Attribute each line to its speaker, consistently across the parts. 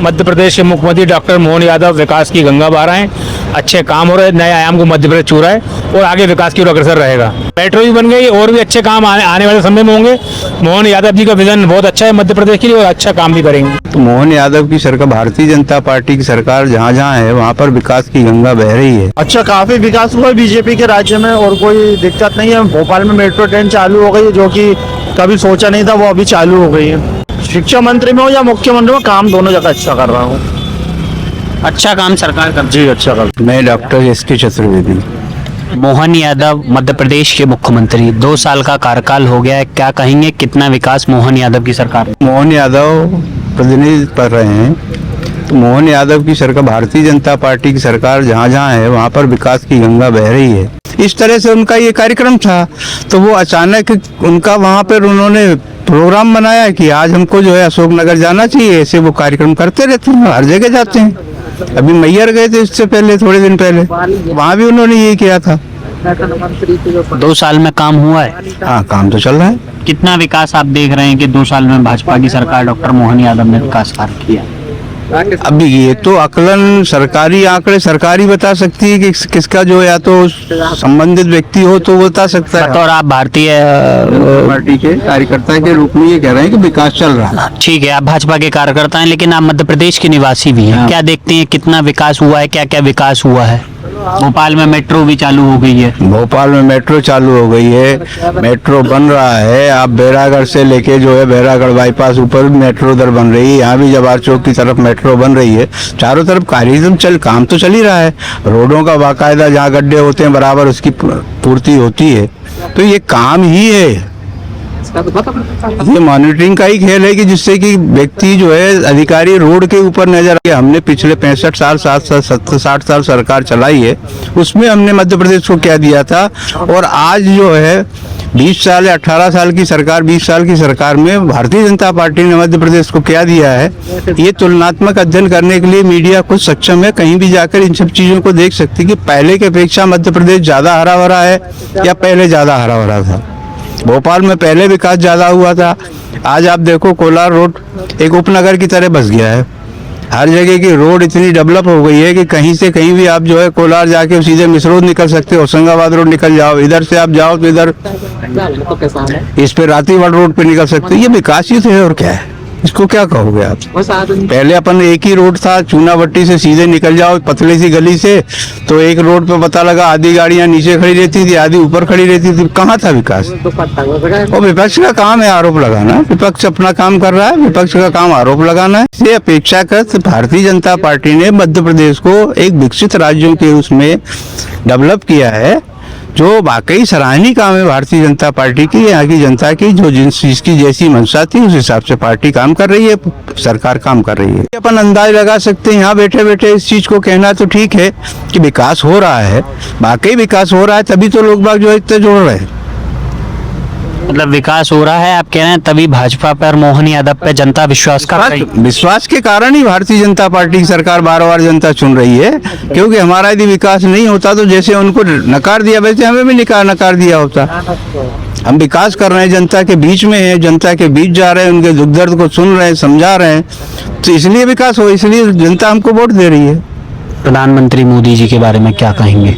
Speaker 1: मध्य प्रदेश के मुख्यमंत्री डॉक्टर मोहन यादव विकास की गंगा बहा रहे हैं। अच्छे काम हो रहे हैं, नए आयाम को मध्य प्रदेश छू रहा है और आगे विकास की ओर अग्रसर रहेगा। मेट्रो भी बन गई और भी अच्छे काम आने वाले समय में होंगे। मोहन यादव जी का विजन बहुत अच्छा है मध्य प्रदेश के लिए और अच्छा काम भी करेंगे।
Speaker 2: तो मोहन यादव की सरकार, भारतीय जनता पार्टी की सरकार जहाँ जहाँ है वहाँ पर विकास की गंगा बह रही है।
Speaker 3: अच्छा, काफी विकास हुआ बीजेपी के राज्य में और कोई दिक्कत नहीं है। भोपाल में मेट्रो ट्रेन चालू हो गई है, जो कि कभी सोचा नहीं था, वो अभी चालू हो गई है। शिक्षा मंत्री में हो या मुख्यमंत्री में, काम दोनों जगह अच्छा कर रहा हूँ।
Speaker 4: अच्छा काम सरकार कर।
Speaker 3: जी अच्छा कर।
Speaker 2: मैं डॉक्टर एस.के. चतुर्वेदी।
Speaker 4: मोहन यादव मध्य प्रदेश के मुख्यमंत्री, 2 साल का कार्यकाल हो गया है, क्या कहेंगे कितना विकास मोहन यादव की सरकार?
Speaker 2: मोहन यादव प्रतिनिधित्व कर रहे हैं। तो मोहन यादव की सरकार, भारतीय जनता पार्टी की सरकार जहाँ जहाँ है वहाँ पर विकास की गंगा बह रही है। इस तरह से उनका ये कार्यक्रम था, तो वो अचानक उनका वहाँ पर उन्होंने प्रोग्राम बनाया कि आज हमको जो है अशोकनगर जाना चाहिए। ऐसे वो कार्यक्रम करते रहते हैं, हर जगह जाते हैं। अभी मैयर गए थे इससे पहले, थोड़े दिन पहले, वहाँ भी उन्होंने यही किया था।
Speaker 4: 2 साल में काम हुआ है?
Speaker 2: हाँ, काम तो चल रहा है।
Speaker 4: कितना विकास आप देख रहे हैं कि 2 साल में भाजपा की सरकार डॉक्टर मोहन यादव ने विकास कार्य किया?
Speaker 2: अभी ये तो आकलन सरकारी आंकड़े सरकारी बता सकती है कि किसका जो, या तो संबंधित व्यक्ति हो तो वो बता सकता है।
Speaker 4: और आप भारतीय
Speaker 2: पार्टी के कार्यकर्ता के रूप में ये कह रहे हैं कि विकास चल रहा है।
Speaker 4: ठीक है, आप भाजपा के कार्यकर्ता हैं, लेकिन आप मध्य प्रदेश के निवासी भी हैं। क्या देखते हैं कितना विकास हुआ है, क्या क्या विकास हुआ है? भोपाल में मेट्रो भी चालू हो गई है।
Speaker 2: भोपाल में मेट्रो चालू हो गई है, मेट्रो बन रहा है। आप बैरागढ़ से लेके जो है बैरागढ़ बाईपास ऊपर भी मेट्रो उधर बन रही है। यहाँ भी जवाहर चौक की तरफ मेट्रो बन रही है। चारों तरफ काम तो चल ही रहा है। रोडों का बाकायदा जहाँ गड्ढे होते हैं बराबर उसकी पूर्ति होती है। तो ये काम ही है, ये मॉनिटरिंग का ही खेल है कि जिससे कि व्यक्ति जो है अधिकारी रोड के ऊपर नजर आए। हमने पिछले 65 साल 60 साल सरकार चलाई है, उसमें हमने मध्य प्रदेश को क्या दिया था, और आज जो है 20 साल या 18 साल की सरकार, 20 साल की सरकार में भारतीय जनता पार्टी ने मध्य प्रदेश को क्या दिया है, ये तुलनात्मक अध्ययन करने के लिए मीडिया कुछ सक्षम है। कहीं भी जाकर इन सब चीजों को देख सकती है कि पहले की अपेक्षा मध्य प्रदेश ज्यादा हरा भरा है या पहले ज्यादा हरा भरा था। भोपाल में पहले विकास ज्यादा हुआ था, आज आप देखो कोलार रोड एक उपनगर की तरह बस गया है। हर जगह की रोड इतनी डेवलप हो गई है कि कहीं से कहीं भी आप जो है कोलार जाके सीधे मिसरोद निकल सकते हो, होशंगाबाद रोड निकल जाओ, इधर से आप जाओ तो इधर इस पे रातीवाड़ रोड पे निकल सकते हो। ये विकास ही तो है और क्या है, इसको क्या कहोगे आप? पहले अपन एक ही रोड था, चूनाभट्टी से सीधे निकल जाओ पतली सी गली से, तो एक रोड पे पता लगा आधी गाड़ियां नीचे खड़ी रहती थी, आधी ऊपर खड़ी रहती थी। कहाँ था विकास? और विपक्ष का काम है आरोप लगाना। विपक्ष अपना काम कर रहा है, विपक्ष का काम आरोप लगाना है। इससे अपेक्षाकृत भारतीय जनता पार्टी ने मध्य प्रदेश को एक विकसित राज्यों के उसमें डेवलप किया है, जो वाकई सराहनीय काम है भारतीय जनता पार्टी की, यहाँ की जनता की। जो जिसकी जैसी मंशा थी उस हिसाब से पार्टी काम कर रही है, सरकार काम कर रही है। अपन अंदाज लगा सकते हैं यहाँ बैठे बैठे इस चीज को कहना तो ठीक है कि विकास हो रहा है, वाकई विकास हो रहा है, तभी तो लोग बाग जो है इतने जोड़ रहे हैं।
Speaker 4: मतलब विकास हो रहा है, आप कह रहे हैं, तभी भाजपा पर, मोहन यादव पे जनता विश्वास कर रही है।
Speaker 2: विश्वास के कारण ही भारतीय जनता पार्टी की सरकार बार बार जनता चुन रही है, क्योंकि हमारा यदि विकास नहीं होता तो जैसे उनको नकार दिया वैसे हमें भी नकार दिया होता। हम विकास कर रहे हैं, जनता के बीच में है, जनता के बीच जा रहे हैं, उनके दुख दर्द को सुन रहे हैं, समझा रहे हैं, तो इसलिए विकास हो, इसलिए जनता हमको वोट दे रही है।
Speaker 4: प्रधानमंत्री मोदी जी के बारे में क्या कहेंगे?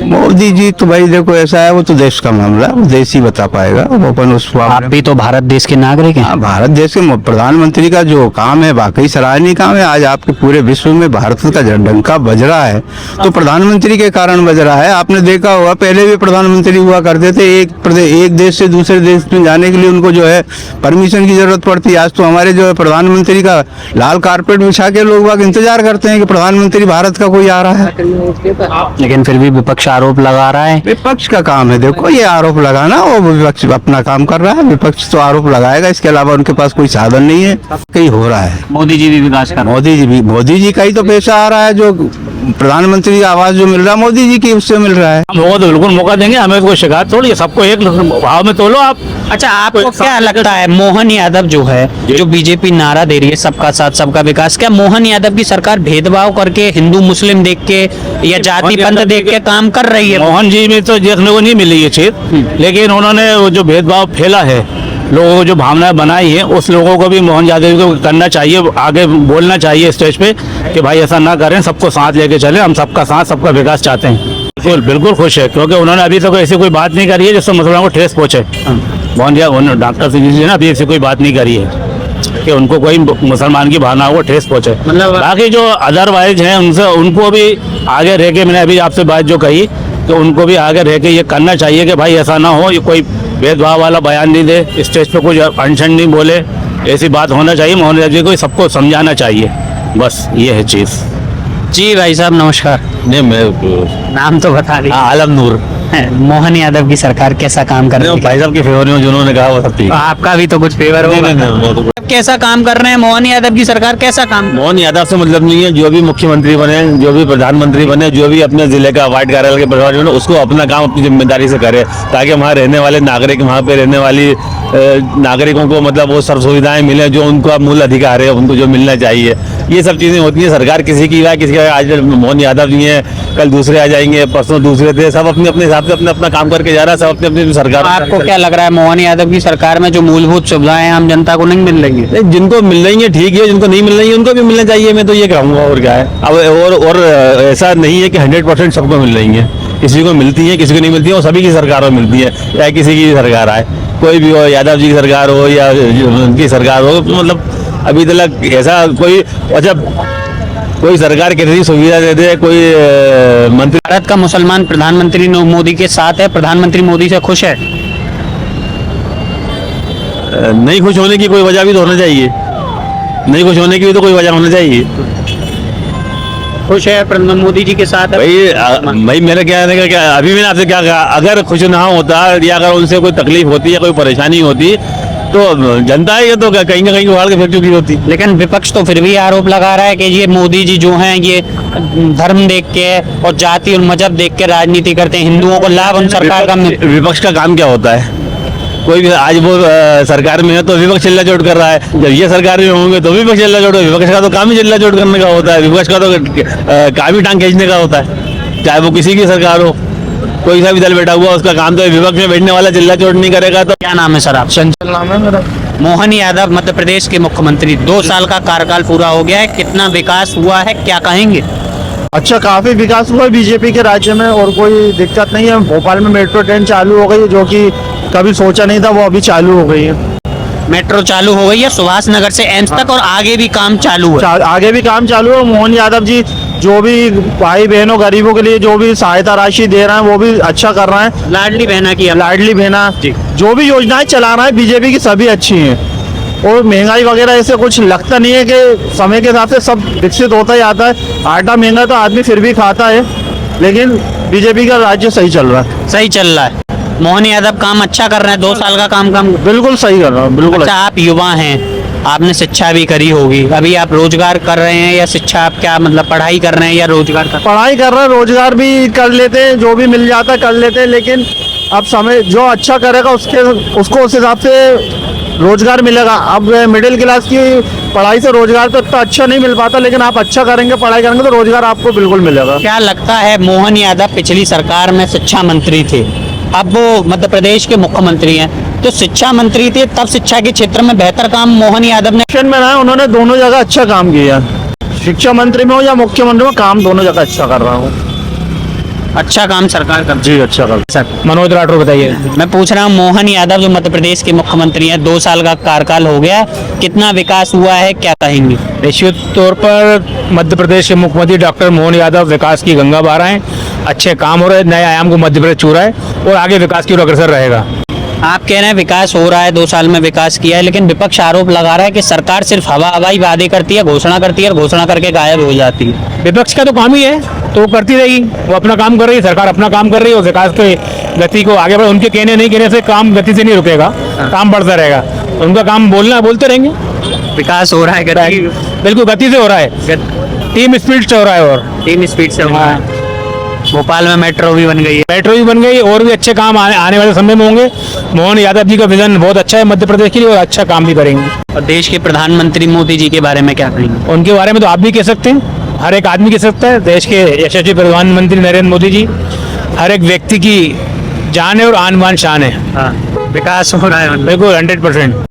Speaker 2: मोदी जी तो भाई देखो ऐसा है, वो तो देश का मामला है, वो देश ही बता पाएगा। वो अपन उस
Speaker 4: आप भी तो भारत देश के नागरिक हैं।
Speaker 2: भारत देश के प्रधानमंत्री का जो काम है वाकई सराहनीय काम है। आज आपके पूरे विश्व में भारत का डंका बज रहा है तो प्रधानमंत्री के कारण बज रहा है। आपने देखा होगा पहले भी प्रधानमंत्री हुआ करते थे, एक देश से दूसरे देश में जाने के लिए उनको जो है परमिशन की जरूरत पड़ती है। आज तो हमारे जो है प्रधानमंत्री का लाल कारपेट बिछा के लोग बाग इंतजार करते हैं कि प्रधानमंत्री भारत का कोई आ रहा है।
Speaker 4: लेकिन फिर भी विपक्ष आरोप लगा रहा है।
Speaker 2: विपक्ष का काम है देखो ये आरोप लगाना, वो विपक्ष अपना काम कर रहा है। विपक्ष तो आरोप लगाएगा, इसके अलावा उनके पास कोई साधन नहीं है। कहीं हो रहा है।
Speaker 4: मोदी जी भी विकास कर,
Speaker 2: मोदी जी का ही तो पैसा आ रहा है, जो प्रधानमंत्री आवास जो मिल रहा है मोदी जी की उससे मिल रहा है।
Speaker 1: हम तो बिल्कुल मौका देंगे, हमें कोई शिकायत थोड़ी है, सबको एक भाव में तोलो आप।
Speaker 4: अच्छा, आपको क्या लगता है मोहन यादव जो है, जो बीजेपी नारा दे रही है सबका साथ सबका विकास, क्या मोहन यादव की सरकार भेदभाव करके हिंदू मुस्लिम देख के या जाति पंथ देख के काम कर रही है?
Speaker 1: मोहन जी में तो देखने को नहीं मिली ये चीज, लेकिन उन्होंने जो भेदभाव फैला है
Speaker 5: लोगों को जो भावना बनाई है उस लोगों को भी मोहन यादव को करना चाहिए, आगे बोलना चाहिए स्टेज पे कि भाई ऐसा ना करें, सबको साथ लेके चलें, हम सबका साथ सबका विकास चाहते हैं। बिल्कुल बिल्कुल खुश है, क्योंकि उन्होंने अभी तक ऐसी कोई बात नहीं करी है जिससे मुसलमानों को ठेस पहुंचे। मोहन यादव डॉक्टर सिंह जी ने अभी ऐसी कोई बात नहीं करी है कि उनको कोई मुसलमान की भावनाओं को ठेस पहुंचे।
Speaker 4: मतलब-
Speaker 5: बाकी जो अदरवाइज हैं उनसे उनको भी आगे रह के, मैंने अभी आपसे बात जो कही, तो उनको भी आगे रह के ये करना चाहिए कि भाई ऐसा ना हो, ये कोई भेदभाव वाला बयान नहीं दे, स्टेज पे कुछ अनशन नहीं बोले, ऐसी बात होना चाहिए। मोहन यादव जी को सबको समझाना चाहिए, बस ये है चीज़।
Speaker 4: जी भाई साहब नमस्कार।
Speaker 5: नहीं मैं
Speaker 4: नाम तो बता दी।
Speaker 5: आलम नूर
Speaker 4: मोहन यादव की सरकार कैसा काम कर रही है?
Speaker 5: भाई साहब के फेवर में जिन्होंने कहा वो सब ठीक।
Speaker 4: आपका भी तो कुछ फेवर होगा। कैसा काम कर रहे हैं मोहन यादव की सरकार, कैसा काम?
Speaker 5: मोहन यादव से मतलब नहीं है, जो भी मुख्यमंत्री बने, जो भी प्रधानमंत्री बने, जो भी अपने जिले का वार्ड कार्यालय के प्रभारी बने, उसको अपना काम अपनी जिम्मेदारी से करे, ताकि वहाँ रहने वाले नागरिक, वहाँ पे रहने वाली नागरिकों को मतलब वो सब सुविधाएं मिले जो उनका मूल अधिकार है, उनको जो मिलना चाहिए। ये सब चीजें होती हैं। सरकार किसी की है, किसी का, आज मोहन यादव जी हैं, कल दूसरे आ जाएंगे, परसों दूसरे थे, सब अपने अपने हिसाब से अपना अपना काम करके जा रहा है, सब अपनी अपनी सरकार।
Speaker 4: आपको क्या लग रहा है मोहन यादव की सरकार में जो मूलभूत सुविधाएं आम जनता को नहीं मिल रही है?
Speaker 5: नहीं, जिनको मिल रही है ठीक है, जिनको नहीं मिल रही है उनको भी मिलना चाहिए, मैं तो ये कहूँगा। और क्या है अब, और ऐसा नहीं है कि 100% सबको मिल रही है, किसी को मिलती है, किसी को नहीं मिलती है, और सभी की सरकारों में मिलती है, चाहे किसी की भी सरकार आए, कोई भी हो, यादव जी की सरकार हो या उनकी सरकार हो, मतलब अभी तक ऐसा कोई, अच्छा कोई सरकार कितनी सुविधा दे दे, कोई मंत्री।
Speaker 4: भारत का मुसलमान प्रधानमंत्री मोदी के साथ है, प्रधानमंत्री मोदी से खुश है?
Speaker 5: नहीं खुश होने की कोई वजह भी तो होना चाहिए, नहीं खुश होने की भी तो कोई वजह होना चाहिए।
Speaker 4: खुश है मोदी जी के साथ है?
Speaker 5: भाई मेरा क्या है कि अभी मैंने आपसे क्या कहा, अगर खुश ना होता या अगर उनसे कोई तकलीफ होती या कोई परेशानी होती तो जनता है ये तो कहीं ना कहीं उखाड़ के फेंक चुकी होती।
Speaker 4: लेकिन विपक्ष तो फिर भी आरोप लगा रहा है कि ये मोदी जी जो हैं ये धर्म देख के और जाति और मजहब देख के राजनीति करते हैं, हिंदुओं को लाभ उन सरकार का
Speaker 5: विपक्ष का काम क्या होता है? कोई भी आज वो सरकार में है तो विपक्ष चिल्ला चोट कर रहा है, जब ये सरकार में होंगे तो विपक्ष चिल्ला चोट। विपक्ष का तो काम ही चिल्ला चोट करने का होता है, विपक्ष का तो काम ही टांग खींचने का होता है, चाहे वो किसी की सरकार हो, कोई सा भी दल बैठा हुआ उसका काम तो विपक्ष में बैठने वाला चिल्ला चोट नहीं करेगा। तो
Speaker 4: क्या नाम है सर आप?
Speaker 3: चंचल नाम है मेरा।
Speaker 4: मोहन यादव मध्य प्रदेश के मुख्यमंत्री, 2 साल का कार्यकाल पूरा हो गया है, कितना विकास हुआ है, क्या कहेंगे?
Speaker 3: अच्छा, काफी विकास हुआ है बीजेपी के राज्य में, और कोई दिक्कत नहीं है। भोपाल में मेट्रो ट्रेन चालू हो गई है, जो कि कभी सोचा नहीं था, वो अभी चालू हो गई है।
Speaker 4: मेट्रो चालू हो गई है, सुभाष नगर से एम्स तक, और आगे भी काम चालू है।
Speaker 3: आगे भी काम चालू है। मोहन यादव जी जो भी भाई बहनों गरीबों के लिए जो भी सहायता राशि दे रहे हैं वो भी अच्छा कर रहे हैं।
Speaker 4: लाडली बहना की
Speaker 3: लाडली बहना जो भी योजनाएं चला रहा है बीजेपी की सभी अच्छी हैं, और महंगाई वगैरह ऐसे कुछ लगता नहीं है कि समय के हिसाब से सब विकसित होता ही आता है। आटा महंगा तो आदमी फिर भी खाता है, लेकिन बीजेपी का राज्य सही चल रहा है।
Speaker 4: सही चल रहा है। मोहन यादव काम अच्छा कर रहे हैं, 2 साल का काम
Speaker 3: बिल्कुल सही कर रहा है, बिल्कुल।
Speaker 4: अच्छा, आप युवा हैं, आपने शिक्षा भी करी होगी, अभी आप रोजगार कर रहे हैं या शिक्षा, आप क्या मतलब पढ़ाई कर रहे हैं या रोजगार कर?
Speaker 3: पढ़ाई कर रहे हैं, रोजगार भी कर लेते हैं, जो भी मिल जाता है कर लेते हैं, लेकिन अब समय जो अच्छा करेगा उसको उस हिसाब से रोजगार मिलेगा। अब मिडिल क्लास की पढ़ाई से रोजगार तो इतना अच्छा नहीं मिल पाता, लेकिन आप अच्छा करेंगे, पढ़ाई करेंगे तो रोजगार आपको बिल्कुल मिलेगा।
Speaker 4: क्या लगता है, मोहन यादव पिछली सरकार में शिक्षा मंत्री थे, अब वो मध्य प्रदेश के मुख्यमंत्री हैं, तो शिक्षा मंत्री थे तब शिक्षा के क्षेत्र में बेहतर काम मोहन यादव ने
Speaker 3: में रहा, उन्होंने दोनों जगह अच्छा काम किया। शिक्षा मंत्री में हो या मुख्यमंत्री में, काम दोनों जगह अच्छा कर रहा हूँ।
Speaker 4: अच्छा काम सरकार कर?
Speaker 3: जी अच्छा कर।
Speaker 4: सर
Speaker 1: मनोज राठौर बताइए।
Speaker 4: मैं पूछ रहा हूँ, मोहन यादव जो मध्य प्रदेश के मुख्यमंत्री हैं, 2 साल का कार्यकाल हो गया, कितना विकास हुआ है, क्या कहेंगे?
Speaker 1: निश्चित तौर पर मध्य प्रदेश के मुख्यमंत्री डॉक्टर मोहन यादव विकास की गंगा बहा रहे हैं, अच्छे काम हो रहे हैं, नए आयाम को मध्य प्रदेश छू रहा है और आगे विकास की ओर अग्रसर रहेगा।
Speaker 4: आप कह रहे हैं विकास हो रहा है, 2 साल में विकास किया है, लेकिन विपक्ष आरोप लगा रहा है कि सरकार सिर्फ हवाई वादे करती है, घोषणा करती है और घोषणा करके गायब हो जाती है।
Speaker 1: विपक्ष का तो काम ही है, तो वो करती रहेगी, वो अपना काम कर रही है, सरकार अपना काम कर रही है और विकास के गति को आगे बढ़, उनके कहने नहीं कहने से काम गति से नहीं रुकेगा, काम बढ़ता रहेगा। उनका काम बोलना है, बोलते रहेंगे।
Speaker 4: विकास हो रहा है,
Speaker 1: बिल्कुल गति से हो रहा है, टीम स्पीड से हो रहा है, और
Speaker 4: टीम स्पीड से हो रहा है। भोपाल में मेट्रो भी बन गई है,
Speaker 1: मेट्रो भी बन गई, और भी अच्छे काम आने वाले समय में होंगे। मोहन यादव जी का विजन बहुत अच्छा है मध्य प्रदेश के लिए, और अच्छा काम भी करेंगे।
Speaker 4: और देश के प्रधानमंत्री मोदी जी के बारे में क्या कहेंगे?
Speaker 1: उनके बारे में तो आप भी कह सकते हैं, हर एक आदमी कह सकता है। देश के यशस्वी प्रधानमंत्री नरेंद्र मोदी जी हर एक व्यक्ति की जान है और आन बान शान है।
Speaker 4: विकास हो रहा है
Speaker 1: बिल्कुल 100%।